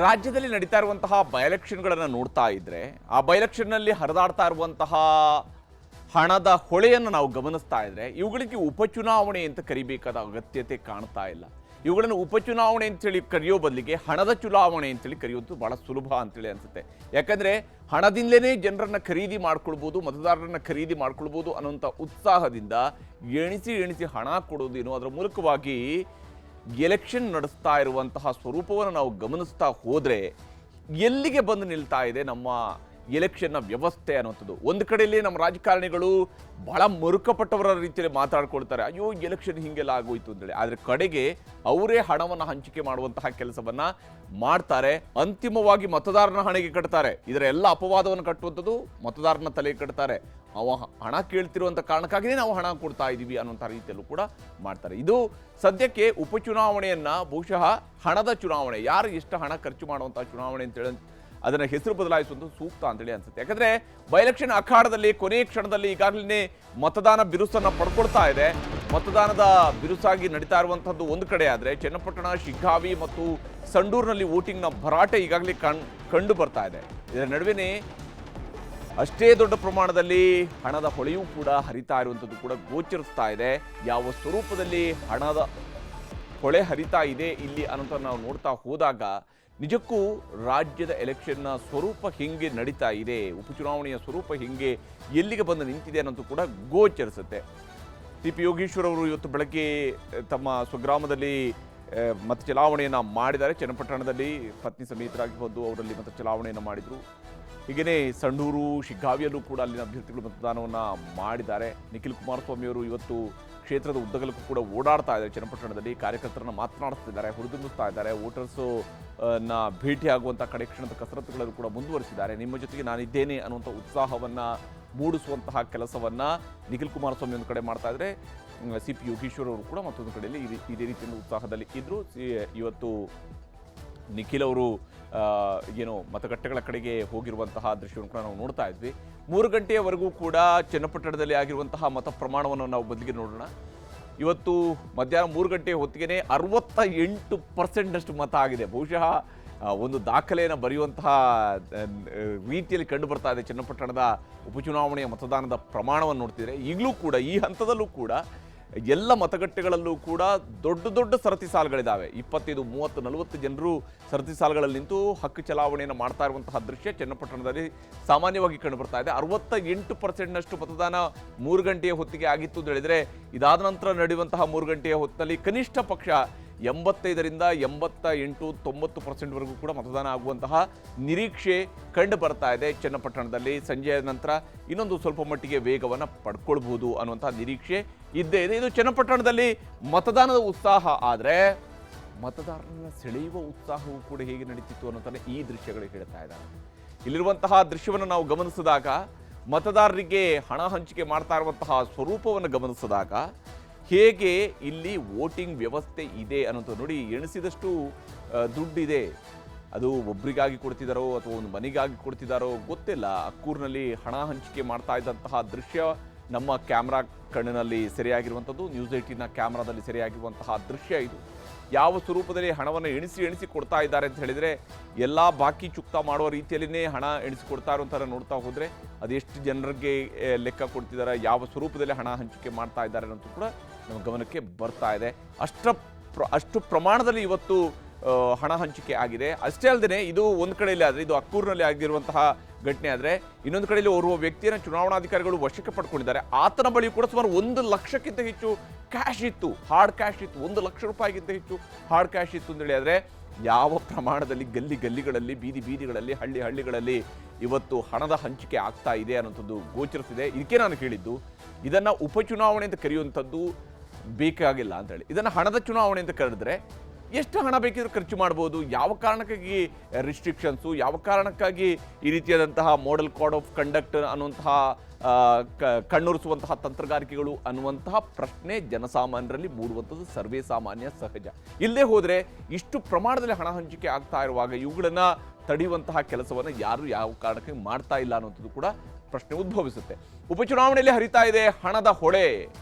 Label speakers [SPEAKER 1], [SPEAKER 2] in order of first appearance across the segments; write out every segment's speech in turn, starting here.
[SPEAKER 1] ರಾಜ್ಯದಲ್ಲಿ ನಡೀತಾ ಇರುವಂತಹ ಬೈಎಲೆಕ್ಷನ್ಗಳನ್ನು ನೋಡ್ತಾ ಇದ್ರೆ ಆ ಬೈಎಲೆಕ್ಷನ್ನಲ್ಲಿ ಹರಿದಾಡ್ತಾ ಇರುವಂತಹ ಹಣದ ಹೊಳೆಯನ್ನು ನಾವು ಗಮನಿಸ್ತಾ ಇದ್ರೆ ಇವುಗಳಿಗೆ ಉಪಚುನಾವಣೆ ಅಂತ ಕರಿಬೇಕಾದ ಅಗತ್ಯತೆ ಕಾಣ್ತಾ ಇಲ್ಲ. ಇವುಗಳನ್ನು ಉಪಚುನಾವಣೆ ಅಂತೇಳಿ ಕರೆಯೋ ಬದಲಿಗೆ ಹಣದ ಚುನಾವಣೆ ಅಂತೇಳಿ ಕರೆಯೋದು ಬಹಳ ಸುಲಭ ಅಂತೇಳಿ ಅನ್ಸುತ್ತೆ. ಯಾಕಂದ್ರೆ ಹಣದಿಂದಲೇ ಜನರನ್ನ ಖರೀದಿ ಮಾಡ್ಕೊಳ್ಬೋದು, ಮತದಾರರನ್ನ ಖರೀದಿ ಮಾಡ್ಕೊಳ್ಬೋದು ಅನ್ನೋಂಥ ಉತ್ಸಾಹದಿಂದ ಎಣಿಸಿ ಹಣ ಕೊಡೋದೇನು, ಅದರ ಮೂಲಕವಾಗಿ ಎಲೆಕ್ಷನ್ ನಡೆಸ್ತಾ ಇರುವಂತಹ ಸ್ವರೂಪವನ್ನು ನಾವು ಗಮನಿಸ್ತಾ ಹೋದರೆ ಎಲ್ಲಿಗೆ ಬಂದು ನಿಲ್ತಾ ಇದೆ ನಮ್ಮ ಎಲೆಕ್ಷನ್ನ ವ್ಯವಸ್ಥೆ ಅನ್ನುವಂಥದ್ದು. ಒಂದು ಕಡೆಯಲ್ಲಿ ನಮ್ಮ ರಾಜಕಾರಣಿಗಳು ಬಹಳ ಮರುಕಪಟ್ಟವರ ರೀತಿಯಲ್ಲಿ ಮಾತಾಡ್ಕೊಳ್ತಾರೆ, ಅಯ್ಯೋ ಎಲೆಕ್ಷನ್ ಹಿಂಗೆಲ್ಲ ಆಗೋಯ್ತು ಅಂತೇಳಿ. ಆದರೆ ಕಡೆಗೆ ಅವರೇ ಹಣವನ್ನು ಹಂಚಿಕೆ ಮಾಡುವಂತಹ ಕೆಲಸವನ್ನ ಮಾಡ್ತಾರೆ. ಅಂತಿಮವಾಗಿ ಮತದಾರನ ಹಣೆಗೆ ಕಟ್ತಾರೆ. ಇದರ ಎಲ್ಲ ಅಪವಾದವನ್ನು ಕಟ್ಟುವಂಥದ್ದು ಮತದಾರನ ತಲೆಗೆ ಕಟ್ತಾರೆ. ಅವ ಹಣ ಕೇಳ್ತಿರುವಂಥ ಕಾರಣಕ್ಕಾಗಿಯೇ ನಾವು ಹಣ ಕೊಡ್ತಾ ಇದ್ದೀವಿ ಅನ್ನುವಂಥ ರೀತಿಯಲ್ಲೂ ಕೂಡ ಮಾಡ್ತಾರೆ. ಇದು ಸದ್ಯಕ್ಕೆ ಉಪಚುನಾವಣೆಯನ್ನ ಬಹುಶಃ ಹಣದ ಚುನಾವಣೆ, ಯಾರು ಎಷ್ಟು ಹಣ ಖರ್ಚು ಮಾಡುವಂಥ ಚುನಾವಣೆ ಅಂತೇಳಿ ಅದನ್ನ ಹೆಸರು ಬದಲಾಯಿಸುವುದು ಸೂಕ್ತ ಅಂತೇಳಿ ಅನ್ಸುತ್ತೆ. ಯಾಕಂದ್ರೆ ಬೈಎಲೆಕ್ಷನ್ ಅಖಾಡದಲ್ಲಿ ಕೊನೆಯ ಕ್ಷಣದಲ್ಲಿ ಈಗಾಗಲೇ ಮತದಾನ ಬಿರುಸನ್ನು ಪಡ್ಕೊಳ್ತಾ ಇದೆ. ಮತದಾನದ ಬಿರುಸಾಗಿ ನಡೀತಾ ಇರುವಂತಹದ್ದು ಒಂದು ಕಡೆ ಆದರೆ ಚನ್ನಪಟ್ಟಣ, ಶಿಗ್ಗಾವಿ ಮತ್ತು ಸಂಡೂರಿನಲ್ಲಿ ವೋಟಿಂಗ್ನ ಭರಾಟೆ ಈಗಾಗಲೇ ಕಂಡು ಬರ್ತಾ ಇದೆ. ಇದರ ನಡುವೆನೇ ಅಷ್ಟೇ ದೊಡ್ಡ ಪ್ರಮಾಣದಲ್ಲಿ ಹಣದ ಹೊಳೆಯೂ ಕೂಡ ಹರಿತಾ ಇರುವಂಥದ್ದು ಕೂಡ ಗೋಚರಿಸ್ತಾ ಇದೆ. ಯಾವ ಸ್ವರೂಪದಲ್ಲಿ ಹಣದ ಹೊಳೆ ಹರಿತಾ ಇದೆ ಇಲ್ಲಿ ಅನ್ನೋಂಥ ನಾವು ನೋಡ್ತಾ ಹೋದಾಗ ನಿಜಕ್ಕೂ ರಾಜ್ಯದ ಎಲೆಕ್ಷನ್ನ ಸ್ವರೂಪ ಹೆಂಗೆ ನಡೀತಾ ಇದೆ, ಉಪಚುನಾವಣೆಯ ಸ್ವರೂಪ ಹೆಂಗೆ ಎಲ್ಲಿಗೆ ಬಂದು ನಿಂತಿದೆ ಅನ್ನೋದು ಕೂಡ ಗೋಚರಿಸುತ್ತೆ. ಸಿ.ಪಿ. ಯೋಗೀಶ್ವರ್ ಅವರು ಇವತ್ತು ಬೆಳಗ್ಗೆ ತಮ್ಮ ಸ್ವಗ್ರಾಮದಲ್ಲಿ ಮತ ಚಲಾವಣೆಯನ್ನು ಮಾಡಿದ್ದಾರೆ. ಚನ್ನಪಟ್ಟಣದಲ್ಲಿ ಪತ್ನಿ ಸಮೇತರಾಗಿ ಬಂದು ಅವರಲ್ಲಿ ಮತ ಚಲಾವಣೆಯನ್ನು ಮಾಡಿದರು. ಹೀಗೆಯೇ ಸಂಡೂರು, ಶಿಗ್ಗಾವಿಯಲ್ಲೂ ಕೂಡ ಅಲ್ಲಿನ ಅಭ್ಯರ್ಥಿಗಳು ಮತದಾನವನ್ನು ಮಾಡಿದ್ದಾರೆ. ನಿಖಿಲ್ ಕುಮಾರಸ್ವಾಮಿ ಅವರು ಇವತ್ತು ಕ್ಷೇತ್ರದ ಉದ್ದಗಲಕ್ಕೂ ಕೂಡ ಓಡಾಡ್ತಾ ಇದ್ದಾರೆ. ಚನ್ನಪಟ್ಟಣದಲ್ಲಿ ಕಾರ್ಯಕರ್ತರನ್ನ ಮಾತನಾಡಿಸ್ತಿದ್ದಾರೆ, ಹುರಿದುಂಬಿಸ್ತಾ ಇದ್ದಾರೆ. ವೋಟರ್ಸು ಭೇಟಿಯಾಗುವಂಥ ಕಡೆ ಕ್ಷಣದ ಕಸರತ್ತುಗಳನ್ನು ಕೂಡ ಮುಂದುವರಿಸಿದ್ದಾರೆ. ನಿಮ್ಮ ಜೊತೆಗೆ ನಾನಿದ್ದೇನೆ ಅನ್ನುವಂಥ ಉತ್ಸಾಹವನ್ನು ಮೂಡಿಸುವಂತಹ ಕೆಲಸವನ್ನು ನಿಖಿಲ್ ಕುಮಾರಸ್ವಾಮಿ ಒಂದು ಕಡೆ ಮಾಡ್ತಾ ಇದ್ದಾರೆ. ಸಿ.ಪಿ. ಯೋಗೀಶ್ವರ್ ಅವರು ಕೂಡ ಮತ್ತೊಂದು ಕಡೆಯಲ್ಲಿ ಇದೇ ರೀತಿಯ ಉತ್ಸಾಹದಲ್ಲಿ ಇದ್ದರು. ಇವತ್ತು ನಿಖಿಲ್ ಅವರು ಮತಗಟ್ಟೆಗಳ ಕಡೆಗೆ ಹೋಗಿರುವಂತಹ ದೃಶ್ಯವನ್ನು ಕೂಡ ನಾವು ನೋಡ್ತಾ ಇದ್ವಿ. 3 ಗಂಟೆಯವರೆಗೂ ಕೂಡ ಚನ್ನಪಟ್ಟಣದಲ್ಲಿ ಆಗಿರುವಂತಹ ಮತ ಪ್ರಮಾಣವನ್ನು ನಾವು ನೋಡೋಣ. ಇವತ್ತು ಮಧ್ಯಾಹ್ನ 3 ಗಂಟೆ ಹೊತ್ತಿಗೆ 68% ಮತ ಆಗಿದೆ. ಬಹುಶಃ ಒಂದು ದಾಖಲೆಯನ್ನು ಬರೆಯುವಂತಹ ರೀತಿಯಲ್ಲಿ ಕಂಡು ಬರ್ತಾ ಇದೆ. ಚನ್ನಪಟ್ಟಣದ ಉಪಚುನಾವಣೆಯ ಮತದಾನದ ಪ್ರಮಾಣವನ್ನು ನೋಡ್ತಿದ್ರೆ ಈಗಲೂ ಕೂಡ ಈ ಹಂತದಲ್ಲೂ ಕೂಡ ಎಲ್ಲ ಮತಗಟ್ಟೆಗಳಲ್ಲೂ ಕೂಡ ದೊಡ್ಡ ಸರತಿ ಸಾಲುಗಳಿದ್ದಾವೆ. 25, 30, 40 ಜನರು ಸರತಿ ಸಾಲುಗಳಲ್ಲಿ ನಿಂತು ಹಕ್ಕು ಚಲಾವಣೆಯನ್ನು ಮಾಡ್ತಾ ಇರುವಂತಹ ದೃಶ್ಯ ಚನ್ನಪಟ್ಟಣದಲ್ಲಿ ಸಾಮಾನ್ಯವಾಗಿ ಕಂಡು ಬರ್ತಾ ಇದೆ. 68% ಮತದಾನ 3 ಗಂಟೆಯ ಹೊತ್ತಿಗೆ ಆಗಿತ್ತು ಅಂತ ಹೇಳಿದರೆ, ಇದಾದ ನಂತರ ನಡೆಯುವಂತಹ 3 ಗಂಟೆಯ ಹೊತ್ತಿನಲ್ಲಿ ಕನಿಷ್ಠ ಪಕ್ಷ 85ರಿಂದ 88, 90%ವರೆಗೂ ಕೂಡ ಮತದಾನ ಆಗುವಂತಹ ನಿರೀಕ್ಷೆ ಕಂಡು ಬರ್ತಾ ಇದೆ. ಚನ್ನಪಟ್ಟಣದಲ್ಲಿ ಸಂಜೆಯ ನಂತರ ಇನ್ನೊಂದು ಸ್ವಲ್ಪ ಮಟ್ಟಿಗೆ ವೇಗವನ್ನು ಪಡ್ಕೊಳ್ಬಹುದು ಅನ್ನುವಂತಹ ನಿರೀಕ್ಷೆ ಇದ್ದೇ ಇದೆ. ಇದು ಚನ್ನಪಟ್ಟಣದಲ್ಲಿ ಮತದಾನದ ಉತ್ಸಾಹ. ಆದರೆ ಮತದಾರರನ್ನ ಸೆಳೆಯುವ ಉತ್ಸಾಹವೂ ಕೂಡ ಹೇಗೆ ನಡೀತಿತ್ತು ಅನ್ನೋದನ್ನ ಈ ದೃಶ್ಯಗಳು ಹೇಳ್ತಾ ಇದ್ದಾರೆ. ಇಲ್ಲಿರುವಂತಹ ದೃಶ್ಯವನ್ನು ನಾವು ಗಮನಿಸಿದಾಗ, ಮತದಾರರಿಗೆ ಹಣ ಹಂಚಿಕೆ ಮಾಡ್ತಾ ಇರುವಂತಹ ಸ್ವರೂಪವನ್ನು ಗಮನಿಸಿದಾಗ ಹೇಗೆ ಇಲ್ಲಿ ವೋಟಿಂಗ್ ವ್ಯವಸ್ಥೆ ಇದೆ ಅನ್ನೋದು ನೋಡಿ. ಎಣಿಸಿದಷ್ಟು ದುಡ್ಡಿದೆ. ಅದು ಒಬ್ಬರಿಗಾಗಿ ಕೊಡ್ತಿದ್ದಾರೋ ಅಥವಾ ಒಂದು ಮನೆಗಾಗಿ ಕೊಡ್ತಿದ್ದಾರೋ ಗೊತ್ತಿಲ್ಲ. ಅಕ್ಕೂರಿನಲ್ಲಿ ಹಣ ಹಂಚಿಕೆ ಮಾಡ್ತಾ ಇದ್ದಂತಹ ದೃಶ್ಯ ನಮ್ಮ ಕ್ಯಾಮ್ರಾ ಕಣ್ಣಿನಲ್ಲಿ ಸೆರೆಯಾಗಿರುವಂಥದ್ದು, ನ್ಯೂಸ್ 18ನ ಕ್ಯಾಮ್ರಾದಲ್ಲಿ ಸೆರೆಯಾಗಿರುವಂತಹ ದೃಶ್ಯ ಇದು. ಯಾವ ಸ್ವರೂಪದಲ್ಲಿ ಹಣವನ್ನು ಎಣಿಸಿ ಕೊಡ್ತಾ ಇದ್ದಾರೆ ಅಂತ ಹೇಳಿದರೆ, ಎಲ್ಲ ಬಾಕಿ ಚುಕ್ತಾ ಮಾಡುವ ರೀತಿಯಲ್ಲಿನೇ ಹಣ ಎಣಿಸಿಕೊಡ್ತಾ ಇರುವಂಥರ ನೋಡ್ತಾ ಹೋದರೆ ಅದೆಷ್ಟು ಜನರಿಗೆ ಲೆಕ್ಕ ಕೊಡ್ತಿದ್ದಾರೆ, ಯಾವ ಸ್ವರೂಪದಲ್ಲಿ ಹಣ ಹಂಚಿಕೆ ಮಾಡ್ತಾ ಇದ್ದಾರೆ ಅನ್ನೋದು ಕೂಡ ನಮ್ಮ ಗಮನಕ್ಕೆ ಬರ್ತಾ ಇದೆ. ಅಷ್ಟು ಪ್ರಮಾಣದಲ್ಲಿ ಇವತ್ತು ಹಣ ಹಂಚಿಕೆ ಆಗಿದೆ. ಅಷ್ಟೇ ಅಲ್ಲದೆ ಇದು ಒಂದು ಕಡೆಯಲ್ಲಿ ಆದರೆ, ಇದು ಅಕ್ಕೂರಿನಲ್ಲಿ ಆಗಿರುವಂತಹ ಘಟನೆ ಆದರೆ, ಇನ್ನೊಂದು ಕಡೆಯಲ್ಲಿ ಓರ್ವ ವ್ಯಕ್ತಿಯನ್ನು ಚುನಾವಣಾಧಿಕಾರಿಗಳು ವಶಕ್ಕೆ ಪಡ್ಕೊಂಡಿದ್ದಾರೆ. ಆತನ ಬಳಿ ಕೂಡ ಸುಮಾರು 1 ಲಕ್ಷಕ್ಕಿಂತ ಹೆಚ್ಚು ಕ್ಯಾಶ್ ಇತ್ತು, ಹಾರ್ಡ್ ಕ್ಯಾಶ್ ಇತ್ತು. 1 ಲಕ್ಷ ರೂಪಾಯಿಗಿಂತ ಹೆಚ್ಚು ಹಾರ್ಡ್ ಕ್ಯಾಶ್ ಇತ್ತು ಅಂತೇಳಿ. ಆದರೆ ಯಾವ ಪ್ರಮಾಣದಲ್ಲಿ ಗಲ್ಲಿಗಳಲ್ಲಿ, ಬೀದಿಗಳಲ್ಲಿ, ಹಳ್ಳಿಗಳಲ್ಲಿ ಇವತ್ತು ಹಣದ ಹಂಚಿಕೆ ಆಗ್ತಾ ಇದೆ ಅನ್ನೋಂಥದ್ದು ಗೋಚರಿಸಿದೆ. ಇದಕ್ಕೆ ನಾನು ಹೇಳಿದ್ದು, ಇದನ್ನು ಉಪಚುನಾವಣೆ ಅಂತ ಕರೆಯುವಂಥದ್ದು ಬೇಕಾಗಿಲ್ಲ ಅಂತೇಳಿ. ಇದನ್ನು ಹಣದ ಚುನಾವಣೆ ಅಂತ ಕರೆದ್ರೆ ಎಷ್ಟು ಹಣ ಬೇಕಿದ್ರೂ ಖರ್ಚು ಮಾಡ್ಬೋದು. ಯಾವ ಕಾರಣಕ್ಕಾಗಿ ರಿಸ್ಟ್ರಿಕ್ಷನ್ಸು, ಯಾವ ಕಾರಣಕ್ಕಾಗಿ ಈ ರೀತಿಯಾದಂತಹ ಮಾಡೆಲ್ ಕೋಡ್ ಆಫ್ ಕಂಡಕ್ಟ್ ಅನ್ನುವಂತಹ ಕಣ್ಣುರಿಸುವಂತಹ ತಂತ್ರಗಾರಿಕೆಗಳು ಅನ್ನುವಂತಹ ಪ್ರಶ್ನೆ ಜನಸಾಮಾನ್ಯರಲ್ಲಿ ಮೂಡುವಂಥದ್ದು ಸರ್ವೇ ಸಾಮಾನ್ಯ, ಸಹಜ. ಇಲ್ಲೇ ಹೋದರೆ ಇಷ್ಟು ಪ್ರಮಾಣದಲ್ಲಿ ಹಣ ಹಂಚಿಕೆ ಆಗ್ತಾ ಇರುವಾಗ ಇವುಗಳನ್ನು ತಡೆಯುವಂತಹ ಕೆಲಸವನ್ನು ಯಾರು ಯಾವ ಕಾರಣಕ್ಕೆ ಮಾಡ್ತಾ ಇಲ್ಲ ಅನ್ನೋಂಥದ್ದು ಕೂಡ ಪ್ರಶ್ನೆ ಉದ್ಭವಿಸುತ್ತೆ. ಉಪಚುನಾವಣೆಯಲ್ಲಿ ಹರಿತಾ ಇದೆ ಹಣದ ಹೊಳೆ.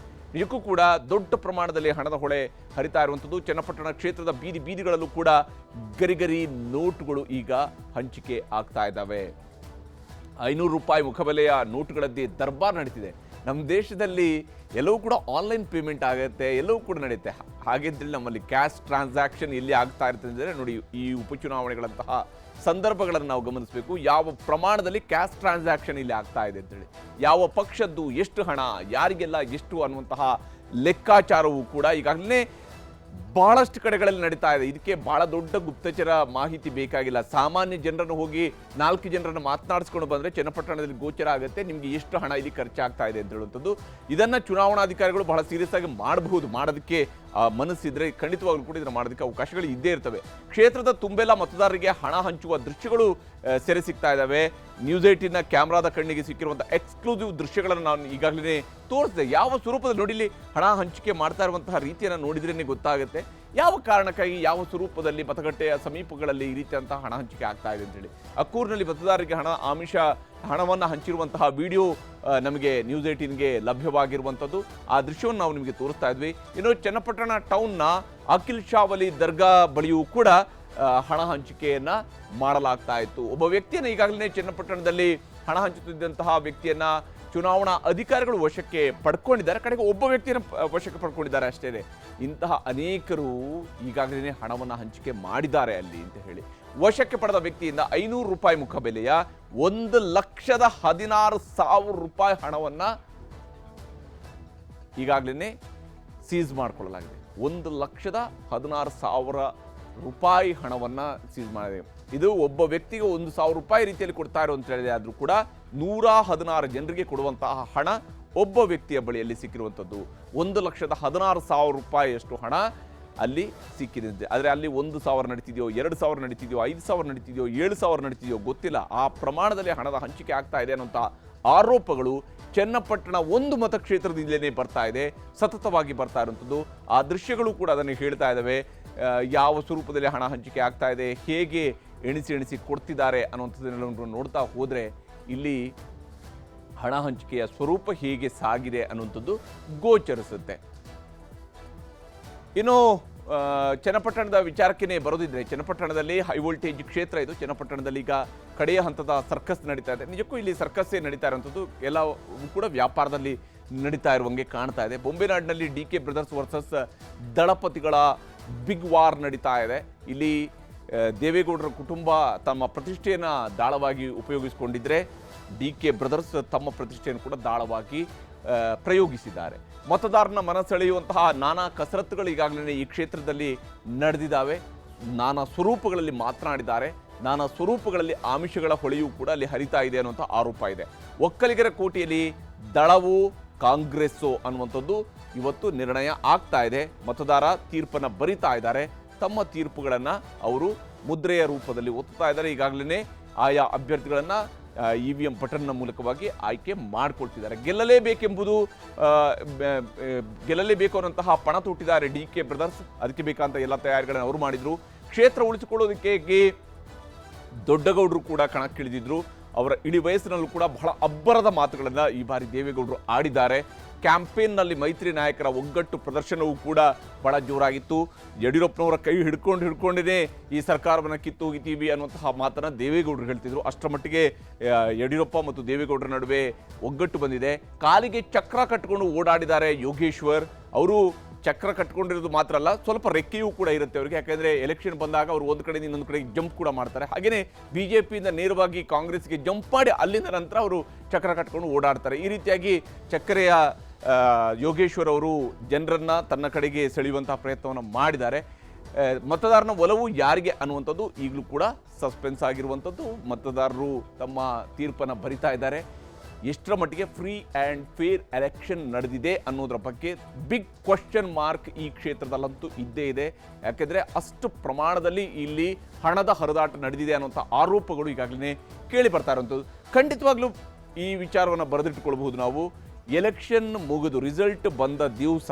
[SPEAKER 1] ನಿಜಕ್ಕೂ ಕೂಡ ದೊಡ್ಡ ಪ್ರಮಾಣದಲ್ಲಿ ಹಣದ ಹೊಳೆ ಹರಿತಾ ಇರುವಂಥದ್ದು. ಚನ್ನಪಟ್ಟಣ ಕ್ಷೇತ್ರದ ಬೀದಿಗಳಲ್ಲೂ ಕೂಡ ಗರಿಗರಿ ನೋಟುಗಳು ಈಗ ಹಂಚಿಕೆ ಆಗ್ತಾ ಇದ್ದಾವೆ. 500 ರೂಪಾಯಿ ಮುಖಬೆಲೆಯ ನೋಟುಗಳದ್ದೇ ದರ್ಬಾರ್ ನಡೀತಿದೆ. ನಮ್ಮ ದೇಶದಲ್ಲಿ ಎಲ್ಲವೂ ಕೂಡ ಆನ್ಲೈನ್ ಪೇಮೆಂಟ್ ಆಗುತ್ತೆ, ಎಲ್ಲವೂ ಕೂಡ ನಡೆಯುತ್ತೆ. ಹಾಗಿದ್ದಲ್ಲಿ ನಮ್ಮಲ್ಲಿ ಕ್ಯಾಶ್ ಟ್ರಾನ್ಸಾಕ್ಷನ್ ಎಲ್ಲಿ ಆಗ್ತಾ ಇರ್ತದೆ ಅಂದರೆ ನೋಡಿ, ಈ ಉಪಚುನಾವಣೆಗಳಂತಹ ಸಂದರ್ಭಗಳನ್ನು ನಾವು ಗಮನಿಸಬೇಕು. ಯಾವ ಪ್ರಮಾಣದಲ್ಲಿ ಕ್ಯಾಶ್ ಟ್ರಾನ್ಸಾಕ್ಷನ್ ಇಲ್ಲಿ ಆಗ್ತಾ ಇದೆ ಅಂತೇಳಿ, ಯಾವ ಪಕ್ಷದ್ದು ಎಷ್ಟು ಹಣ, ಯಾರಿಗೆಲ್ಲ ಎಷ್ಟು ಅನ್ನುವಂತಹ ಲೆಕ್ಕಾಚಾರವೂ ಕೂಡ ಈಗಾಗಲೇ ಬಹಳಷ್ಟು ಕಡೆಗಳಲ್ಲಿ ನಡೀತಾ ಇದೆ. ಇದಕ್ಕೆ ಬಹಳ ದೊಡ್ಡ ಗುಪ್ತಚರ ಮಾಹಿತಿ ಬೇಕಾಗಿಲ್ಲ. ಸಾಮಾನ್ಯ ಜನರನ್ನು ಹೋಗಿ 4 ಜನರನ್ನು ಮಾತನಾಡಿಸ್ಕೊಂಡು ಬಂದರೆ ಚನ್ನಪಟ್ಟಣದಲ್ಲಿ ಗೋಚರ ಆಗುತ್ತೆ ನಿಮಗೆ ಎಷ್ಟು ಹಣ ಇಲ್ಲಿ ಖರ್ಚಾಗ್ತಾ ಇದೆ ಅಂತ ಹೇಳುವಂಥದ್ದು. ಇದನ್ನು ಚುನಾವಣಾಧಿಕಾರಿಗಳು ಬಹಳ ಸೀರಿಯಸ್ ಆಗಿ ಮಾಡಬಹುದು. ಮಾಡೋದಕ್ಕೆ ಮನಸ್ಸಿದ್ರೆ ಖಂಡಿತವಾಗ್ಲೂ ಕೂಡ ಇದನ್ನು ಮಾಡೋದಕ್ಕೆ ಅವಕಾಶಗಳು ಇದ್ದೇ ಇರ್ತವೆ. ಕ್ಷೇತ್ರದ ತುಂಬೆಲ್ಲ ಮತದಾರರಿಗೆ ಹಣ ಹಂಚುವ ದೃಶ್ಯಗಳು ಸೆರೆ ಸಿಗ್ತಾ ಇದ್ದಾವೆ. ನ್ಯೂಸ್ 18ನ ಕ್ಯಾಮ್ರಾದ ಕಣ್ಣಿಗೆ ಸಿಕ್ಕಿರುವಂಥ ಎಕ್ಸ್ಕ್ಲೂಸಿವ್ ದೃಶ್ಯಗಳನ್ನು ನಾನು ಈಗಾಗಲೇ ತೋರಿಸಿದೆ. ಯಾವ ಸ್ವರೂಪದಲ್ಲಿ ನೋಡಿಲಿ ಹಣ ಹಂಚಿಕೆ ಮಾಡ್ತಾ ಇರುವಂತಹ ರೀತಿಯನ್ನು ನೋಡಿದ್ರೇ ಗೊತ್ತಾಗುತ್ತೆ ಯಾವ ಕಾರಣಕ್ಕಾಗಿ, ಯಾವ ಸ್ವರೂಪದಲ್ಲಿ ಮತಗಟ್ಟೆಯ ಸಮೀಪಗಳಲ್ಲಿ ಈ ರೀತಿಯಂತಹ ಹಣ ಹಂಚಿಕೆ ಆಗ್ತಾ ಇದೆ ಅಂತೇಳಿ. ಅಕ್ಕೂರಿನಲ್ಲಿ ಮತದಾರರಿಗೆ ಹಣವನ್ನು ಹಂಚಿರುವಂತಹ ವಿಡಿಯೋ ನಮಗೆ ನ್ಯೂಸ್ 18ಗೆ ಲಭ್ಯವಾಗಿರುವಂಥದ್ದು. ಆ ದೃಶ್ಯವನ್ನು ನಾವು ನಿಮಗೆ ತೋರಿಸ್ತಾ ಇದ್ವಿ. ಇನ್ನು ಚನ್ನಪಟ್ಟಣ ಟೌನ್ನ ಅಖಿಲ್ ಶಾವಲಿ ದರ್ಗಾ ಬಳಿಯೂ ಕೂಡ ಹಣ ಹಂಚಿಕೆಯನ್ನ ಮಾಡಲಾಗ್ತಾ ಇತ್ತು. ಒಬ್ಬ ವ್ಯಕ್ತಿಯನ್ನು ಈಗಾಗಲೇ ಚನ್ನಪಟ್ಟಣದಲ್ಲಿ ಹಣ ಹಂಚುತ್ತಿದ್ದಂತಹ ವ್ಯಕ್ತಿಯನ್ನ ಚುನಾವಣಾ ಅಧಿಕಾರಿಗಳು ವಶಕ್ಕೆ ಪಡ್ಕೊಂಡಿದ್ದಾರೆ. ಕಡೆಗೆ ಒಬ್ಬ ವ್ಯಕ್ತಿಯನ್ನು ವಶಕ್ಕೆ ಪಡ್ಕೊಂಡಿದ್ದಾರೆ ಅಷ್ಟೇ. ಇಂತಹ ಅನೇಕರು ಈಗಾಗಲೇ ಹಣವನ್ನು ಹಂಚಿಕೆ ಮಾಡಿದ್ದಾರೆ ಅಲ್ಲಿ ಅಂತ ಹೇಳಿ. ವಶಕ್ಕೆ ಪಡೆದ ವ್ಯಕ್ತಿಯಿಂದ 500 ರೂಪಾಯಿ ಮುಖಬೆಲೆಯ 1,16,000 ರೂಪಾಯಿ ಹಣವನ್ನು ಈಗಾಗಲೇ ಸೀಸ್ ಮಾಡಿಕೊಳ್ಳಲಾಗಿದೆ. 1,16,000 ರೂಪಾಯಿ ಹಣವನ್ನು ಸೀಸ್ ಮಾಡಿದೆ. ಇದು ಒಬ್ಬ ವ್ಯಕ್ತಿಗೆ 1,000 ರೂಪಾಯಿ ರೀತಿಯಲ್ಲಿ ಕೊಡ್ತಾ ಇರೋ ಅಂತ ಹೇಳಿದೆ. ಆದರೂ ಕೂಡ 116 ಜನರಿಗೆ ಕೊಡುವಂತಹ ಹಣ ಒಬ್ಬ ವ್ಯಕ್ತಿಯ ಬಳಿಯಲ್ಲಿ ಸಿಕ್ಕಿರುವಂಥದ್ದು. 1,16,000 ರೂಪಾಯಿಯಷ್ಟು ಹಣ ಅಲ್ಲಿ ಸಿಕ್ಕಿದೆ. ಆದರೆ ಅಲ್ಲಿ 1,000 ನಡೀತಿದೆಯೋ, 2,000 ನಡೀತಿದೆಯೋ, 5,000 ನಡೀತಿದೆಯೋ, 7,000 ನಡೀತಿದೆಯೋ ಗೊತ್ತಿಲ್ಲ. ಆ ಪ್ರಮಾಣದಲ್ಲಿ ಹಣದ ಹಂಚಿಕೆ ಆಗ್ತಾ ಇದೆ ಅನ್ನೋಂಥ ಆರೋಪಗಳು ಚನ್ನಪಟ್ಟಣ ಒಂದು ಮತಕ್ಷೇತ್ರದಿಂದಲೇ ಬರ್ತಾ ಇದೆ, ಸತತವಾಗಿ ಬರ್ತಾ ಇರುವಂಥದ್ದು. ಆ ದೃಶ್ಯಗಳು ಕೂಡ ಅದನ್ನು ಹೇಳ್ತಾ ಇದ್ದಾವೆ. ಯಾವ ಸ್ವರೂಪದಲ್ಲಿ ಹಣ ಹಂಚಿಕೆ ಆಗ್ತಾ ಇದೆ, ಹೇಗೆ ಎಣಿಸಿ ಕೊಡ್ತಿದ್ದಾರೆ ಅನ್ನುವಂಥದ್ದನ್ನೆಲ್ಲ ನೋಡ್ತಾ ಹೋದರೆ ಇಲ್ಲಿ ಹಣ ಹಂಚಿಕೆಯ ಸ್ವರೂಪ ಹೇಗೆ ಸಾಗಿದೆ ಅನ್ನುವಂಥದ್ದು ಗೋಚರಿಸುತ್ತೆ. ಇನ್ನು ಚನ್ನಪಟ್ಟಣದ ವಿಚಾರಕ್ಕೆ ಬರೋದಿದ್ರೆ, ಚನ್ನಪಟ್ಟಣದಲ್ಲಿ ಹೈ ವೋಲ್ಟೇಜ್ ಕ್ಷೇತ್ರ ಇದು. ಚನ್ನಪಟ್ಟಣದಲ್ಲಿ ಈಗ ಕಡೆಯ ಹಂತದ ಸರ್ಕಸ್ ನಡೀತಾ ಇದೆ. ನಿಜಕ್ಕೂ ಇಲ್ಲಿ ಸರ್ಕಸ್ಸೇ ನಡೀತಾ ಇರುವಂಥದ್ದು. ಎಲ್ಲವೂ ಕೂಡ ವ್ಯಾಪಾರದಲ್ಲಿ ನಡೀತಾ ಇರುವಂಗೆ ಕಾಣ್ತಾ ಇದೆ. ಬೊಂಬೆನಾಡಿನಲ್ಲಿ DK ಬ್ರದರ್ಸ್ ವರ್ಸಸ್ ದಳಪತಿಗಳ ಬಿಗ್ ವಾರ್ ನಡೀತಾ ಇದೆ. ಇಲ್ಲಿ ದೇವೇಗೌಡರ ಕುಟುಂಬ ತಮ್ಮ ಪ್ರತಿಷ್ಠೆಯನ್ನು ದಾಳವಾಗಿ ಉಪಯೋಗಿಸಿಕೊಂಡಿದ್ರೆ, DK ಬ್ರದರ್ಸ್ ತಮ್ಮ ಪ್ರತಿಷ್ಠೆಯನ್ನು ಕೂಡ ದಾಳವಾಗಿ ಪ್ರಯೋಗಿಸಿದ್ದಾರೆ. ಮತದಾರನ ಮನಸೆಳೆಯುವಂತಹ ನಾನಾ ಕಸರತ್ತುಗಳು ಈಗಾಗಲೇ ಈ ಕ್ಷೇತ್ರದಲ್ಲಿ ನಡೆದಿದ್ದಾವೆ. ನಾನಾ ಸ್ವರೂಪಗಳಲ್ಲಿ ಮಾತನಾಡಿದ್ದಾರೆ. ನಾನಾ ಸ್ವರೂಪಗಳಲ್ಲಿ ಆಮಿಷಗಳ ಹೊಳೆಯೂ ಕೂಡ ಅಲ್ಲಿ ಹರಿತಾ ಇದೆ ಅನ್ನುವಂಥ ಆರೋಪ ಇದೆ. ಒಕ್ಕಲಿಗರ ಕೋಟೆಯಲ್ಲಿ ದಳವು ಕಾಂಗ್ರೆಸ್ಸು ಅನ್ನುವಂಥದ್ದು ಇವತ್ತು ನಿರ್ಣಯ ಆಗ್ತಾ ಇದೆ. ಮತದಾರ ತೀರ್ಪನ್ನು ಬರಿತಾ ಇದ್ದಾರೆ. ತಮ್ಮ ತೀರ್ಪುಗಳನ್ನು ಅವರು ಮುದ್ರೆಯ ರೂಪದಲ್ಲಿ ಒತ್ತುತ್ತಾ ಇದ್ದಾರೆ. ಈಗಾಗಲೇ ಆಯಾ ಅಭ್ಯರ್ಥಿಗಳನ್ನು EVM ಬಟನ್ನ ಮೂಲಕವಾಗಿ ಆಯ್ಕೆ ಮಾಡಿಕೊಳ್ತಿದ್ದಾರೆ. ಗೆಲ್ಲಲೇಬೇಕು ಅನ್ನೋಂತಹ ಪಣ ತೊಟ್ಟಿದ್ದಾರೆ DK ಬ್ರದರ್ಸ್. ಅದಕ್ಕೆ ಬೇಕಾದಂಥ ಎಲ್ಲ ತಯಾರಿಗಳನ್ನು ಅವರು ಮಾಡಿದರು. ಕ್ಷೇತ್ರ ಉಳಿಸಿಕೊಳ್ಳೋದಕ್ಕೆ ದೊಡ್ಡಗೌಡರು ಕೂಡ ಕಣಕ್ಕಿಳಿದಿದ್ರು. ಅವರ ಇಳಿ ವಯಸ್ಸಿನಲ್ಲೂ ಕೂಡ ಬಹಳ ಅಬ್ಬರದ ಮಾತುಗಳನ್ನು ಈ ಬಾರಿ ದೇವೇಗೌಡರು ಆಡಿದ್ದಾರೆ. ಕ್ಯಾಂಪೇನ್ನಲ್ಲಿ ಮೈತ್ರಿ ನಾಯಕರ ಒಗ್ಗಟ್ಟು ಪ್ರದರ್ಶನವೂ ಕೂಡ ಬಹಳ ಜೋರಾಗಿತ್ತು. ಯಡಿಯೂರಪ್ಪನವರ ಕೈ ಹಿಡ್ಕೊಂಡೇ ಈ ಸರ್ಕಾರವನ್ನು ಕಿತ್ತೋಗಿತೀವಿ ಅನ್ನುವಂತಹ ಮಾತನ್ನು ದೇವೇಗೌಡರು ಹೇಳ್ತಿದ್ರು. ಅಷ್ಟರ ಮಟ್ಟಿಗೆ ಯಡಿಯೂರಪ್ಪ ಮತ್ತು ದೇವೇಗೌಡರ ನಡುವೆ ಒಗ್ಗಟ್ಟು ಬಂದಿದೆ. ಕಾಲಿಗೆ ಚಕ್ರ ಕಟ್ಟಿಕೊಂಡು ಓಡಾಡಿದ್ದಾರೆ ಯೋಗೇಶ್ವರ್ ಅವರು. ಚಕ್ರ ಕಟ್ಕೊಂಡಿರೋದು ಮಾತ್ರ ಅಲ್ಲ, ಸ್ವಲ್ಪ ರೆಕ್ಕೆಯೂ ಕೂಡ ಇರುತ್ತೆ ಅವರಿಗೆ. ಯಾಕೆಂದರೆ ಎಲೆಕ್ಷನ್ ಬಂದಾಗ ಅವರು ಒಂದು ಕಡೆಯಿಂದ ಇನ್ನೊಂದು ಕಡೆಗೆ ಜಂಪ್ ಕೂಡ ಮಾಡ್ತಾರೆ. ಹಾಗೆಯೇ BJPಯಿಂದ ನೇರವಾಗಿ ಕಾಂಗ್ರೆಸ್ಗೆ ಜಂಪ್ ಮಾಡಿ ಅಲ್ಲಿಂದ ನಂತರ ಅವರು ಚಕ್ರ ಕಟ್ಕೊಂಡು ಓಡಾಡ್ತಾರೆ. ಈ ರೀತಿಯಾಗಿ ಚಕ್ರೆಯ ಯೋಗೇಶ್ವರ್ ಅವರು ಜನರನ್ನು ತನ್ನ ಕಡೆಗೆ ಸೆಳೆಯುವಂತಹ ಪ್ರಯತ್ನವನ್ನು ಮಾಡಿದ್ದಾರೆ. ಮತದಾರನ ಒಲವು ಯಾರಿಗೆ ಅನ್ನುವಂಥದ್ದು ಈಗಲೂ ಕೂಡ ಸಸ್ಪೆನ್ಸ್ ಆಗಿರುವಂಥದ್ದು. ಮತದಾರರು ತಮ್ಮ ತೀರ್ಪನ್ನು ಬರಿತಾ ಇದ್ದಾರೆ. ಎಷ್ಟರ ಮಟ್ಟಿಗೆ ಫ್ರೀ ಆ್ಯಂಡ್ ಫೇರ್ ಎಲೆಕ್ಷನ್ ನಡೆದಿದೆ ಅನ್ನೋದ್ರ ಬಗ್ಗೆ ಬಿಗ್ ಕ್ವಶನ್ ಮಾರ್ಕ್ ಈ ಕ್ಷೇತ್ರದಲ್ಲಂತೂ ಇದ್ದೇ ಇದೆ. ಯಾಕೆಂದರೆ ಅಷ್ಟು ಪ್ರಮಾಣದಲ್ಲಿ ಇಲ್ಲಿ ಹಣದ ಹರಿದಾಟ ನಡೆದಿದೆ ಅನ್ನೋಂಥ ಆರೋಪಗಳು ಈಗಾಗಲೇ ಕೇಳಿ ಬರ್ತಾ ಇರುವಂಥದ್ದು. ಖಂಡಿತವಾಗ್ಲೂ ಈ ವಿಚಾರವನ್ನು ಬರೆದಿಟ್ಟುಕೊಳ್ಬಹುದು ನಾವು. ಎಲೆಕ್ಷನ್ ಮುಗಿದು ರಿಸಲ್ಟ್ ಬಂದ ದಿವಸ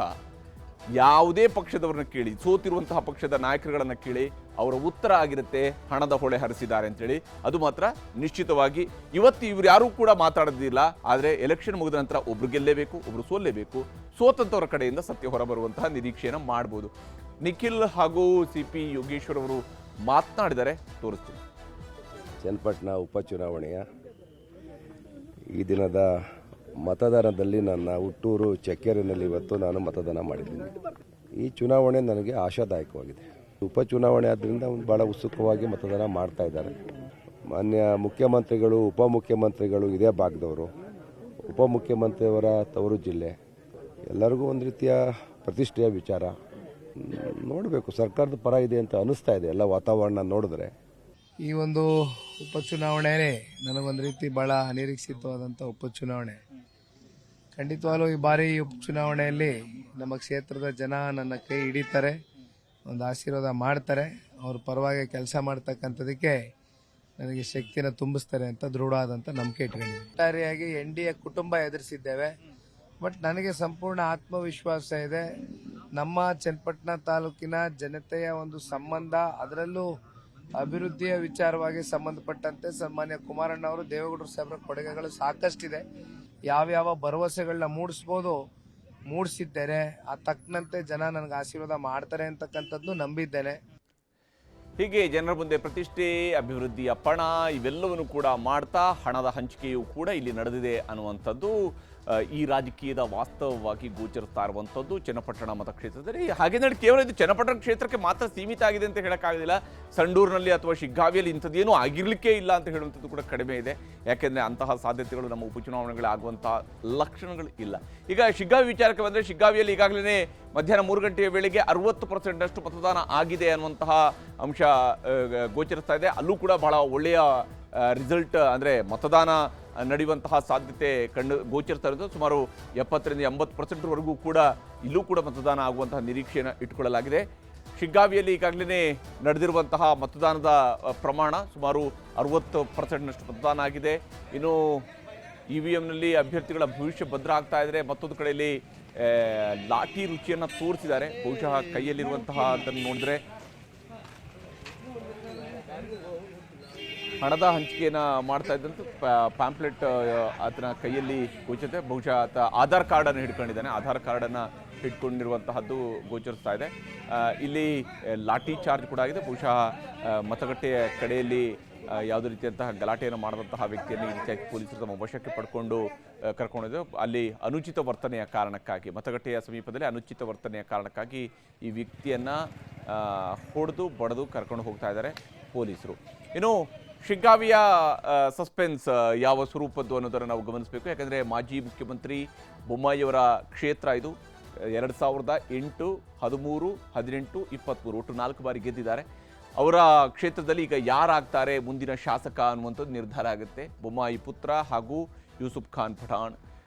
[SPEAKER 1] ಯಾವುದೇ ಪಕ್ಷದವ್ರನ್ನ ಕೇಳಿ, ಸೋತಿರುವಂತಹ ಪಕ್ಷದ ನಾಯಕರುಗಳನ್ನು ಕೇಳಿ, ಅವರ ಉತ್ತರ ಆಗಿರುತ್ತೆ ಹಣದ ಹೊಳೆ ಹರಿಸಿದ್ದಾರೆ ಅಂತೇಳಿ. ಅದು ಮಾತ್ರ ನಿಶ್ಚಿತವಾಗಿ ಇವತ್ತು ಇವ್ರು ಯಾರೂ ಕೂಡ ಮಾತಾಡೋದಿಲ್ಲ. ಆದರೆ ಎಲೆಕ್ಷನ್ ಮುಗಿದ ನಂತರ ಒಬ್ರು ಗೆಲ್ಲೇಬೇಕು, ಒಬ್ರು ಸೋಲ್ಲೇಬೇಕು. ಸೋತಂತವರ ಕಡೆಯಿಂದ ಸತ್ಯ ಹೊರಬರುವಂತಹ ನಿರೀಕ್ಷೆಯನ್ನು ಮಾಡ್ಬೋದು. ನಿಖಿಲ್ ಹಾಗೂ CP ಯೋಗೇಶ್ವರ್ ಅವರು ಮಾತನಾಡಿದರೆ ತೋರಿಸ್ತೀನಿ.
[SPEAKER 2] ಚನ್ನಪಟ್ಟಣ ಉಪಚುನಾವಣೆಯ ಈ ದಿನದ ಮತದಾನದಲ್ಲಿ ನನ್ನ ಹುಟ್ಟೂರು ಚಕ್ಕೇರಿನಲ್ಲಿ ಇವತ್ತು ನಾನು ಮತದಾನ ಮಾಡಿದ್ದೀನಿ. ಈ ಚುನಾವಣೆ ನನಗೆ ಆಶಾದಾಯಕವಾಗಿದೆ. ಉಪಚುನಾವಣೆ ಆದ್ದರಿಂದ ಭಾಳ ಉತ್ಸುಕವಾಗಿ ಮತದಾನ ಮಾಡ್ತಾ ಇದ್ದಾರೆ. ಮಾನ್ಯ ಮುಖ್ಯಮಂತ್ರಿಗಳು, ಉಪಮುಖ್ಯಮಂತ್ರಿಗಳು ಇದೇ ಭಾಗದವರು. ಉಪಮುಖ್ಯಮಂತ್ರಿಯವರ ತವರು ಜಿಲ್ಲೆ, ಎಲ್ಲರಿಗೂ ಒಂದು ರೀತಿಯ ಪ್ರತಿಷ್ಠೆಯ ವಿಚಾರ. ನೋಡಬೇಕು, ಸರ್ಕಾರದ ಪರ ಇದೆ ಅಂತ ಅನಿಸ್ತಾ ಇದೆ ಎಲ್ಲ ವಾತಾವರಣ ನೋಡಿದ್ರೆ.
[SPEAKER 3] ಈ ಒಂದು ಉಪಚುನಾವಣೆನೇ ನನಗೊಂದು ರೀತಿ ಭಾಳ ಅನಿರೀಕ್ಷಿತವಾದಂಥ ಉಪಚುನಾವಣೆ. ಖಂಡಿತವಾಗ್ಲೂ ಈ ಬಾರಿ ಈ ಉಪಚುನಾವಣೆಯಲ್ಲಿ ನಮ್ಮ ಕ್ಷೇತ್ರದ ಜನ ನನ್ನ ಕೈ ಹಿಡಿತಾರೆ, ಒಂದು ಆಶೀರ್ವಾದ ಮಾಡ್ತಾರೆ. ಅವ್ರ ಪರವಾಗಿ ಕೆಲಸ ಮಾಡ್ತಕ್ಕಂಥದಕ್ಕೆ ನನಗೆ ಶಕ್ತಿನ ತುಂಬಿಸ್ತಾರೆ ಅಂತ ದೃಢವಾದಂಥ ನಂಬಿಕೆ ಇಟ್ಕೊಂಡಿದ್ದೀನಿ. ಒಟ್ಟಾರೆಯಾಗಿ NDA ಕುಟುಂಬ ಎದುರಿಸಿದ್ದೇವೆ, ಬಟ್ ನನಗೆ ಸಂಪೂರ್ಣ ಆತ್ಮವಿಶ್ವಾಸ ಇದೆ. ನಮ್ಮ ಚನ್ನಪಟ್ಟಣ ತಾಲೂಕಿನ ಜನತೆಯ ಒಂದು ಸಂಬಂಧ, ಅದರಲ್ಲೂ ಅಭಿವೃದ್ಧಿಯ ವಿಚಾರವಾಗಿ ಸಂಬಂಧಪಟ್ಟಂತೆ ಸನ್ಮಾನ್ಯ ಕುಮಾರಣ್ಣವರು, ದೇವೇಗೌಡರು ಸಾಹೇಬರ ಕೊಡುಗೆಗಳು ಸಾಕಷ್ಟಿದೆ. ಯಾವ್ಯಾವ ಭರವಸೆಗಳನ್ನ ಮೂಡಿಸಿದ್ದಾರೆ, ಆ ತಕ್ಕಂತೆ ಜನ ನನಗೆ ಆಶೀರ್ವಾದ ಮಾಡ್ತಾರೆ ಅಂತಕ್ಕಂಥದ್ದು ನಂಬಿದ್ದೇನೆ.
[SPEAKER 1] ಹೀಗೆ ಜನರ ಮುಂದೆ ಪ್ರತಿಷ್ಠೆ, ಅಭಿವೃದ್ಧಿಯ ಪಣ ಇವೆಲ್ಲವನ್ನು ಕೂಡ ಮಾಡ್ತಾ ಹಣದ ಹಂಚಿಕೆಯೂ ಕೂಡ ಇಲ್ಲಿ ನಡೆದಿದೆ ಅನ್ನುವಂಥದ್ದು ಈ ರಾಜಕೀಯದ ವಾಸ್ತವವಾಗಿ ಗೋಚರಿಸ್ತಾ ಇರುವಂಥದ್ದು ಚನ್ನಪಟ್ಟಣ ಮತಕ್ಷೇತ್ರದಲ್ಲಿ. ಹಾಗೇನಲ್ಲಿ ಕೇವಲ ಇದು ಚನ್ನಪಟ್ಟಣ ಕ್ಷೇತ್ರಕ್ಕೆ ಮಾತ್ರ ಸೀಮಿತ ಆಗಿದೆ ಅಂತ ಹೇಳೋಕ್ಕಾಗೋದಿಲ್ಲ. ಸಂಡೂರಿನಲ್ಲಿ ಅಥವಾ ಶಿಗ್ಗಾವಿಯಲ್ಲಿ ಇಂಥದ್ದೇನೂ ಆಗಿರಲಿಕ್ಕೆ ಇಲ್ಲ ಅಂತ ಹೇಳುವಂಥದ್ದು ಕೂಡ ಕಡಿಮೆ ಇದೆ. ಯಾಕೆಂದರೆ ಅಂತಹ ಸಾಧ್ಯತೆಗಳು ನಮ್ಮ ಉಪಚುನಾವಣೆಗಳು ಆಗುವಂತಹ ಲಕ್ಷಣಗಳು ಇಲ್ಲ. ಈಗ ಶಿಗ್ಗಾವಿ ವಿಚಾರಕ್ಕೆ ಬಂದರೆ, ಶಿಗ್ಗಾವಿಯಲ್ಲಿ ಈಗಾಗಲೇ ಮಧ್ಯಾಹ್ನ 3 ಗಂಟೆಯ ವೇಳೆಗೆ 60%ನಷ್ಟು ಮತದಾನ ಆಗಿದೆ ಅನ್ನುವಂತಹ ಅಂಶ ಗೋಚರಿಸ್ತಾ ಇದೆ. ಅಲ್ಲೂ ಕೂಡ ಬಹಳ ಒಳ್ಳೆಯ ರಿಸಲ್ಟ್, ಅಂದರೆ ಮತದಾನ ನಡೆಯುವಂತಹ ಸಾಧ್ಯತೆ ಗೋಚರಿಸ್ತಾ ಇರೋದು. ಸುಮಾರು 70ರಿಂದ 80%ವರೆಗೂ ಕೂಡ ಇಲ್ಲೂ ಕೂಡ ಮತದಾನ ಆಗುವಂತಹ ನಿರೀಕ್ಷೆಯನ್ನು ಇಟ್ಟುಕೊಳ್ಳಲಾಗಿದೆ. ಶಿಗ್ಗಾವಿಯಲ್ಲಿ ಈಗಾಗಲೇ ನಡೆದಿರುವಂತಹ ಮತದಾನದ ಪ್ರಮಾಣ ಸುಮಾರು 60%ನಷ್ಟು ಮತದಾನ ಆಗಿದೆ. ಇನ್ನು EVMನಲ್ಲಿ ಅಭ್ಯರ್ಥಿಗಳ ಭವಿಷ್ಯ ಭದ್ರ ಆಗ್ತಾ ಇದ್ದಾರೆ. ಮತ್ತೊಂದು ಕಡೆಯಲ್ಲಿ ಲಾಠಿ ರುಚಿಯನ್ನು ತೋರಿಸಿದ್ದಾರೆ. ಬಹುಶಃ ಕೈಯಲ್ಲಿರುವಂತಹ ಅದನ್ನು ನೋಡಿದ್ರೆ ಹಣದ ಹಂಚಿಕೆಯನ್ನು ಮಾಡ್ತಾ ಇದ್ದಂಥ ಪ್ಯಾಂಪ್ಲೆಟ್ ಆತನ ಕೈಯಲ್ಲಿ ಗೋಚರಿಸುತ್ತೆ. ಬಹುಶಃ ಆತ ಆಧಾರ್ ಕಾರ್ಡನ್ನು ಹಿಡ್ಕೊಂಡಿದ್ದಾನೆ. ಆಧಾರ್ ಕಾರ್ಡನ್ನು ಹಿಡ್ಕೊಂಡಿರುವಂತಹದ್ದು ಗೋಚರಿಸ್ತಾ ಇದೆ. ಇಲ್ಲಿ ಲಾಠಿ ಚಾರ್ಜ್ ಕೂಡ ಆಗಿದೆ. ಬಹುಶಃ ಮತಗಟ್ಟೆಯ ಕಡೆಯಲ್ಲಿ ಯಾವುದೇ ರೀತಿಯಂತಹ ಗಲಾಟೆಯನ್ನು ಮಾಡಿದಂತಹ ವ್ಯಕ್ತಿಯನ್ನು ಈ ರೀತಿಯಾಗಿ ಪೊಲೀಸರು ತಮ್ಮ ವಶಕ್ಕೆ ಪಡ್ಕೊಂಡು ಕರ್ಕೊಂಡಿದ್ದು, ಅಲ್ಲಿ ಅನುಚಿತ ವರ್ತನೆಯ ಕಾರಣಕ್ಕಾಗಿ, ಮತಗಟ್ಟೆಯ ಸಮೀಪದಲ್ಲಿ ಅನುಚಿತ ವರ್ತನೆಯ ಕಾರಣಕ್ಕಾಗಿ ಈ ವ್ಯಕ್ತಿಯನ್ನು ಹೊಡೆದು ಬಡಿದು ಕರ್ಕೊಂಡು ಹೋಗ್ತಾ ಇದ್ದಾರೆ ಪೊಲೀಸರು. ಇನ್ನು ಶಿಗ್ಗಾವಿಯ ಸಸ್ಪೆನ್ಸ್ ಯಾವ ಸ್ವರೂಪದ್ದು ಅನ್ನೋದನ್ನು ನಾವು ಗಮನಿಸಬೇಕು. ಯಾಕಂದರೆ ಮಾಜಿ ಮುಖ್ಯಮಂತ್ರಿ ಬೊಮ್ಮಾಯಿಯವರ ಕ್ಷೇತ್ರ ಇದು. 2008, 13, 18, 23 ಒಟ್ಟು 4 ಬಾರಿ ಗೆದ್ದಿದ್ದಾರೆ. ಅವರ ಕ್ಷೇತ್ರದಲ್ಲಿ ಈಗ ಯಾರಾಗ್ತಾರೆ ಮುಂದಿನ ಶಾಸಕ ಅನ್ನುವಂಥದ್ದು ನಿರ್ಧಾರ ಆಗುತ್ತೆ. ಬೊಮ್ಮಾಯಿ ಪುತ್ರ ಹಾಗೂ ಯೂಸುಫ್ ಖಾನ್ ಪಠಾಣ್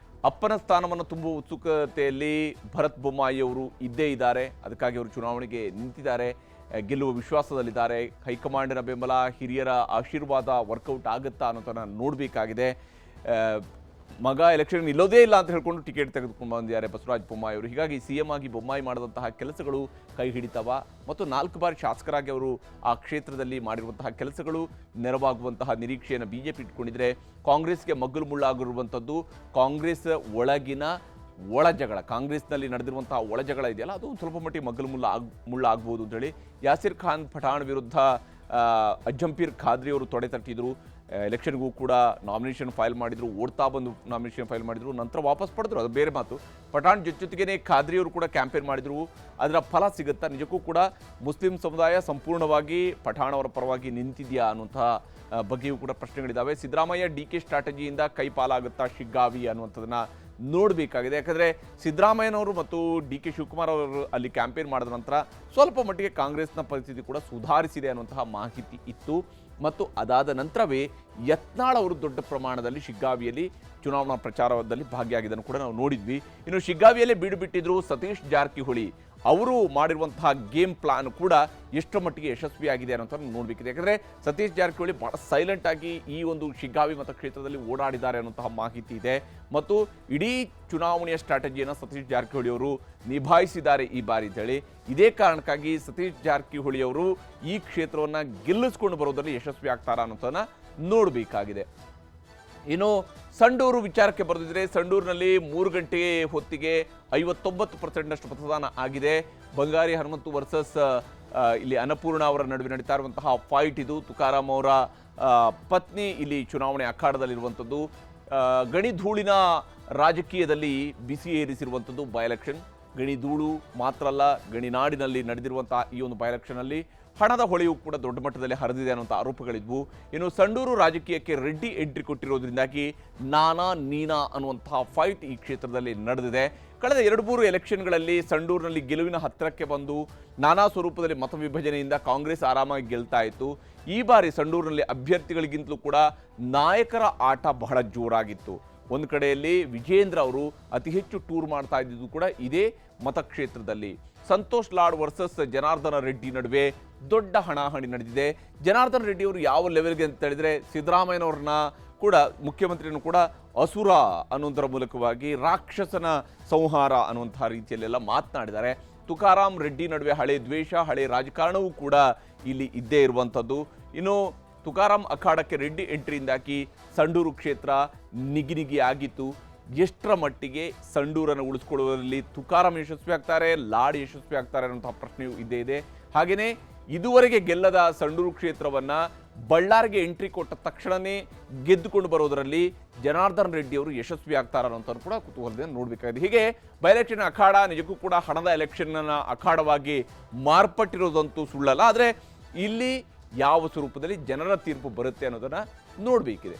[SPEAKER 1] ಅಪ್ಪನ ಸ್ಥಾನವನ್ನು ತುಂಬುವ ಉತ್ಸುಕತೆಯಲ್ಲಿ ಭರತ್ ಬೊಮ್ಮಾಯಿ ಅವರು ಇದ್ದೇ ಇದ್ದಾರೆ. ಅದಕ್ಕಾಗಿ ಅವರು ಚುನಾವಣೆಗೆ ನಿಂತಿದ್ದಾರೆ, ಗೆಲ್ಲುವ ವಿಶ್ವಾಸದಲ್ಲಿದ್ದಾರೆ. ಹೈಕಮಾಂಡಿನ ಬೆಂಬಲ, ಹಿರಿಯರ ಆಶೀರ್ವಾದ ವರ್ಕೌಟ್ ಆಗುತ್ತಾ ಅನ್ನೋದನ್ನು ನೋಡಬೇಕಾಗಿದೆ. ಮಗ ಎಲೆಕ್ಷನ್ ನಿಲ್ಲೋದೇ ಇಲ್ಲ ಅಂತ ಹೇಳ್ಕೊಂಡು ಟಿಕೆಟ್ ತೆಗೆದುಕೊಂಡು ಬಂದಿದ್ದಾರೆ ಬಸವರಾಜ ಬೊಮ್ಮಾಯಿ ಅವರು. ಹೀಗಾಗಿ CM ಆಗಿ ಬೊಮ್ಮಾಯಿ ಮಾಡಿದಂತಹ ಕೆಲಸಗಳು ಕೈ ಹಿಡಿತವ ಮತ್ತು 4 ಬಾರಿ ಶಾಸಕರಾಗಿ ಅವರು ಆ ಕ್ಷೇತ್ರದಲ್ಲಿ ಮಾಡಿರುವಂತಹ ಕೆಲಸಗಳು ನೆರವಾಗುವಂತಹ ನಿರೀಕ್ಷೆಯನ್ನು BJP ಇಟ್ಕೊಂಡಿದ್ರೆ, ಕಾಂಗ್ರೆಸ್ಗೆ ಮಗ್ಗಲು ಮುಳ್ಳಾಗಿರುವಂಥದ್ದು ಕಾಂಗ್ರೆಸ್ ಒಳಗಿನ ಒಳಜಗಳ, ಕಾಂಗ್ರೆಸ್ನಲ್ಲಿ ನಡೆದಿರುವಂತಹ ಒಳಜಗಳ ಇದೆಯಲ್ಲ, ಅದು ಒಂದು ಸ್ವಲ್ಪ ಮಟ್ಟಿಗೆ ಮಗ್ಗಲು ಮುಳ್ಳಾಗ್ಬೋದು ಅಂತೇಳಿ ಯಾಸಿರ್ ಖಾನ್ ಪಠಾಣ್ ವಿರುದ್ಧ ಅಜ್ಜಂಪೀರ್ ಖಾದ್ರಿ ಅವರು ತೊಡೆ ತಟ್ಟಿದ್ರು. ಎಲೆಕ್ಷನ್ಗೂ ಕೂಡ ನಾಮಿನೇಷನ್ ಫೈಲ್ ಮಾಡಿದ್ರು, ಓಡ್ತಾ ಬಂದು ನಾಮಿನೇಷನ್ ಫೈಲ್ ಮಾಡಿದ್ರು, ನಂತರ ವಾಪಸ್ ಪಡೆದ್ರು, ಅದು ಬೇರೆ ಮಾತು. ಪಠಾಣ್ ಜೊತೆಗೇನೆ ಖಾದ್ರಿ ಅವರು ಕೂಡ ಕ್ಯಾಂಪೇನ್ ಮಾಡಿದ್ರು. ಅದರ ಫಲ ಸಿಗುತ್ತಾ? ನಿಜಕ್ಕೂ ಕೂಡ ಮುಸ್ಲಿಂ ಸಮುದಾಯ ಸಂಪೂರ್ಣವಾಗಿ ಪಠಾಣ್ ಅವರ ಪರವಾಗಿ ನಿಂತಿದೆಯಾ ಅನ್ನುವಂತಹ ಬಗ್ಗೆಯೂ ಕೂಡ ಪ್ರಶ್ನೆಗಳಿದ್ದಾವೆ. ಸಿದ್ದರಾಮಯ್ಯ DK ಸ್ಟ್ರಾಟಜಿಯಿಂದ ಕೈ ಪಾಲಾಗುತ್ತಾ ಶಿಗ್ಗಾವಿ ಅನ್ನುವಂಥದ್ದನ್ನ ನೋಡಬೇಕಾಗಿದೆ. ಯಾಕಂದರೆ ಸಿದ್ದರಾಮಯ್ಯನವರು ಮತ್ತು DK ಶಿವಕುಮಾರ್ ಅವರು ಅಲ್ಲಿ ಕ್ಯಾಂಪೇನ್ ಮಾಡಿದ ನಂತರ ಸ್ವಲ್ಪ ಮಟ್ಟಿಗೆ ಕಾಂಗ್ರೆಸ್ನ ಪರಿಸ್ಥಿತಿ ಕೂಡ ಸುಧಾರಿಸಿದೆ ಅನ್ನುವಂತಹ ಮಾಹಿತಿ ಇತ್ತು. ಮತ್ತು ಅದಾದ ನಂತರವೇ ಯತ್ನಾಳ್ ಅವರು ದೊಡ್ಡ ಪ್ರಮಾಣದಲ್ಲಿ ಶಿಗ್ಗಾವಿಯಲ್ಲಿ ಚುನಾವಣಾ ಪ್ರಚಾರದಲ್ಲಿ ಭಾಗಿಯಾಗಿದ್ದನ್ನು ಕೂಡ ನಾವು ನೋಡಿದ್ವಿ. ಇನ್ನು ಶಿಗ್ಗಾವಿಯಲ್ಲೇ ಬೀಡು ಬಿಟ್ಟಿದ್ರು ಸತೀಶ್ ಜಾರಕಿಹೊಳಿ. ಅವರು ಮಾಡಿರುವಂತಹ ಗೇಮ್ ಪ್ಲಾನ್ ಕೂಡ ಎಷ್ಟರ ಮಟ್ಟಿಗೆ ಯಶಸ್ವಿಯಾಗಿದೆ ಅನ್ನೋಂಥ ನೋಡಬೇಕಿದೆ. ಯಾಕಂದರೆ ಸತೀಶ್ ಜಾರಕಿಹೊಳಿ ಬಹಳ ಸೈಲೆಂಟ್ ಆಗಿ ಈ ಒಂದು ಶಿಗ್ಗಾವಿ ಮತಕ್ಷೇತ್ರದಲ್ಲಿ ಓಡಾಡಿದ್ದಾರೆ ಅನ್ನುವಂತಹ ಮಾಹಿತಿ ಇದೆ ಮತ್ತು ಇಡೀ ಚುನಾವಣೆಯ ಸ್ಟ್ರಾಟಜಿಯನ್ನು ಸತೀಶ್ ಜಾರಕಿಹೊಳಿ ಅವರು ನಿಭಾಯಿಸಿದ್ದಾರೆ ಈ ಬಾರಿ ಅಂತೇಳಿ. ಇದೇ ಕಾರಣಕ್ಕಾಗಿ ಸತೀಶ್ ಜಾರಕಿಹೊಳಿ ಅವರು ಈ ಕ್ಷೇತ್ರವನ್ನು ಗೆಲ್ಲಿಸ್ಕೊಂಡು ಬರೋದರಲ್ಲಿ ಯಶಸ್ವಿ ಆಗ್ತಾರಾ ಅನ್ನೋದನ್ನ ನೋಡಬೇಕಾಗಿದೆ. ಇನ್ನು ಸಂಡೂರು ವಿಚಾರಕ್ಕೆ ಬರೆದಿದ್ರೆ ಸಂಡೂರಿನಲ್ಲಿ 3 ಗಂಟೆ ಹೊತ್ತಿಗೆ 59% ಮತದಾನ ಆಗಿದೆ. ಬಂಗಾರಿ ಹನುಮಂತು ವರ್ಸಸ್ ಇಲ್ಲಿ ಅನ್ನಪೂರ್ಣ ಅವರ ನಡುವೆ ನಡೀತಾ ಇರುವಂತಹ ಫೈಟ್ ಇದು. ತುಕಾರಾಂ ಅವರ ಪತ್ನಿ ಇಲ್ಲಿ ಚುನಾವಣೆ ಅಖಾಡದಲ್ಲಿರುವಂಥದ್ದು. ಗಣಿಧೂಳಿನ ರಾಜಕೀಯದಲ್ಲಿ ಬಿಸಿ ಏರಿಸಿರುವಂಥದ್ದು ಬೈ ಎಲೆಕ್ಷನ್. ಗಣಿಧೂಳು ಮಾತ್ರ ಅಲ್ಲ, ಗಣಿನಾಡಿನಲ್ಲಿ ನಡೆದಿರುವಂತಹ ಈ ಒಂದು ಬೈ ಎಲೆಕ್ಷನ್ನಲ್ಲಿ ಹಣದ ಹೊಳೆಯೂ ಕೂಡ ದೊಡ್ಡ ಮಟ್ಟದಲ್ಲಿ ಹರಿದಿದೆ ಅನ್ನುವಂಥ ಆರೋಪಗಳಿದ್ವು. ಇನ್ನು ಸಂಡೂರು ರಾಜಕೀಯಕ್ಕೆ ರೆಡ್ಡಿ ಎಂಟ್ರಿ ಕೊಟ್ಟಿರೋದ್ರಿಂದಾಗಿ ನಾನಾ ನೀನಾ ಅನ್ನುವಂತಹ ಫೈಟ್ ಈ ಕ್ಷೇತ್ರದಲ್ಲಿ ನಡೆದಿದೆ. ಕಳೆದ 2-3 ಎಲೆಕ್ಷನ್ಗಳಲ್ಲಿ ಸಂಡೂರಿನಲ್ಲಿ ಗೆಲುವಿನ ಹತ್ತಿರಕ್ಕೆ ಬಂದು ನಾನಾ ಸ್ವರೂಪದಲ್ಲಿ ಮತ ವಿಭಜನೆಯಿಂದ ಕಾಂಗ್ರೆಸ್ ಆರಾಮಾಗಿ ಗೆಲ್ತಾ ಇತ್ತು. ಈ ಬಾರಿ ಸಂಡೂರಿನಲ್ಲಿ ಅಭ್ಯರ್ಥಿಗಳಿಗಿಂತಲೂ ಕೂಡ ನಾಯಕರ ಆಟ ಬಹಳ ಜೋರಾಗಿತ್ತು. ಒಂದು ಕಡೆಯಲ್ಲಿ ವಿಜೇಂದ್ರ ಅವರು ಅತಿ ಹೆಚ್ಚು ಟೂರ್ ಮಾಡ್ತಾ ಇದ್ದಿದ್ದು ಕೂಡ ಇದೇ ಮತಕ್ಷೇತ್ರದಲ್ಲಿ. ಸಂತೋಷ್ ಲಾಡ್ ವರ್ಸಸ್ ಜನಾರ್ದನ ರೆಡ್ಡಿ ನಡುವೆ ದೊಡ್ಡ ಹಣಾಹಣಿ ನಡೆದಿದೆ. ಜನಾರ್ದನ ರೆಡ್ಡಿ ಅವರು ಯಾವ ಲೆವೆಲ್ಗೆ ಅಂತ ಹೇಳಿದ್ರೆ ಸಿದ್ದರಾಮಯ್ಯನವ್ರನ್ನ ಕೂಡ ಮುಖ್ಯಮಂತ್ರಿಯನ್ನು ಕೂಡ ಅಸುರ ಅನ್ನೋದರ ಮೂಲಕವಾಗಿ ರಾಕ್ಷಸನ ಸಂಹಾರ ಅನ್ನುವಂತಹ ರೀತಿಯಲ್ಲೆಲ್ಲ ಮಾತನಾಡಿದ್ದಾರೆ. ತುಕಾರಾಂ ರೆಡ್ಡಿ ನಡುವೆ ಹಳೆ ದ್ವೇಷ, ಹಳೆ ರಾಜಕಾರಣವೂ ಕೂಡ ಇಲ್ಲಿ ಇದ್ದೇ ಇರುವಂಥದ್ದು. ಇನ್ನು ತುಕಾರಾಂ ಅಖಾಡಕ್ಕೆ ರೆಡ್ಡಿ ಎಂಟ್ರಿಯಿಂದಾಗಿ ಸಂಡೂರು ಕ್ಷೇತ್ರ ನಿಗಿ ಆಗಿತ್ತು. ಎಷ್ಟರ ಮಟ್ಟಿಗೆ ಸಂಡೂರನ್ನು ಉಳಿಸ್ಕೊಳ್ಳುವುದರಲ್ಲಿ ತುಕಾರಾಂ ಯಶಸ್ವಿ ಆಗ್ತಾರೆ, ಲಾಡ್ ಯಶಸ್ವಿ ಆಗ್ತಾರೆ ಅನ್ನುವಂತಹ ಪ್ರಶ್ನೆಯೂ ಇದ್ದೇ ಇದೆ. ಹಾಗೆಯೇ ಇದುವರೆಗೆ ಗೆಲ್ಲದ ಸಂಡೂರು ಕ್ಷೇತ್ರವನ್ನು ಬಳ್ಳಾರಿಗೆ ಎಂಟ್ರಿ ಕೊಟ್ಟ ತಕ್ಷಣವೇ ಗೆದ್ದುಕೊಂಡು ಬರೋದರಲ್ಲಿ ಜನಾರ್ದನ್ ರೆಡ್ಡಿ ಅವರು ಯಶಸ್ವಿ ಆಗ್ತಾರೆ ಅನ್ನೋಂಥದ್ದು ಕೂಡ ಕುತೂಹಲದಿಂದ ನೋಡಬೇಕಾಗಿದೆ. ಹೀಗೆ ಬೈ ಎಲೆಕ್ಷನ್ ಅಖಾಡ ನಿಜಕ್ಕೂ ಕೂಡ ಹಣದ ಎಲೆಕ್ಷನ್ನ ಅಖಾಡವಾಗಿ ಮಾರ್ಪಟ್ಟಿರೋದಂತೂ ಸುಳ್ಳಲ್ಲ. ಆದರೆ ಇಲ್ಲಿ ಯಾವ ಸ್ವರೂಪದಲ್ಲಿ ಜನರ ತೀರ್ಪು ಬರುತ್ತೆ ಅನ್ನೋದನ್ನು ನೋಡಬೇಕಿದೆ.